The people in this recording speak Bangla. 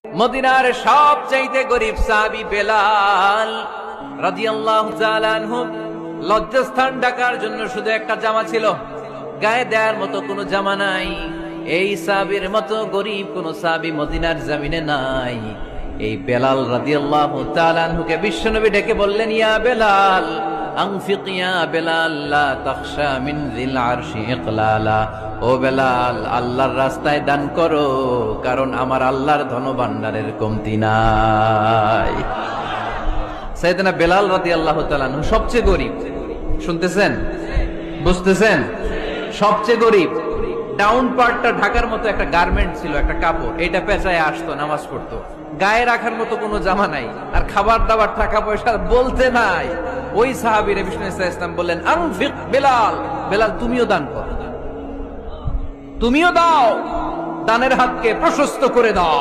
মদিনার সবচাইতে গরিব সাহাবী বেলাল রাদিয়াল্লাহু তাআলা আনহু, লজ্জাস্থান ঢাকার জন্য শুধু একটা জামা ছিল, গায়ে দেওয়ার মতো কোনো জামা নাই। এই সাহাবীর মতো গরিব কোন সাহাবী মদিনার জমিনে নাই। এই বেলাল রাদিয়াল্লাহু তাআলা আনহুকে বিশ্বনবী ডেকে বললেন, ইয়া বেলাল আনফিক ইয়া বেলাল লা তাখশা মিন যিল আরশি ইকলালা। ও বেলাল, আল্লাহর রাস্তায় দান করো, কারণ আমার আল্লাহর ধনভাণ্ডারের কমতি নাই। সাইয়েদনা বেলাল রাদিয়াল্লাহু তাআলা আনহু সবচেয়ে গরিব। শুনতেছেন, বুঝতেছেন? সবচেয়ে গরিব। ডাউন পার্টটা ঢাকার মতো একটা গার্মেন্ট ছিল, একটা কাপড়, এটা পেঁচায় আসতো, নামাজ পড়তো। গায়ে রাখার মতো কোনো জামা নাই, আর খাবার দাবার টাকা পয়সা বলতে নাই। ওই সাহাবীরে বিষ্ণু ইসলাম বললেন, আনফিক বেলাল, বেলাল তুমিও দান করো, তুমিও দাও, দানের হাতকে প্রশস্ত করে দাও।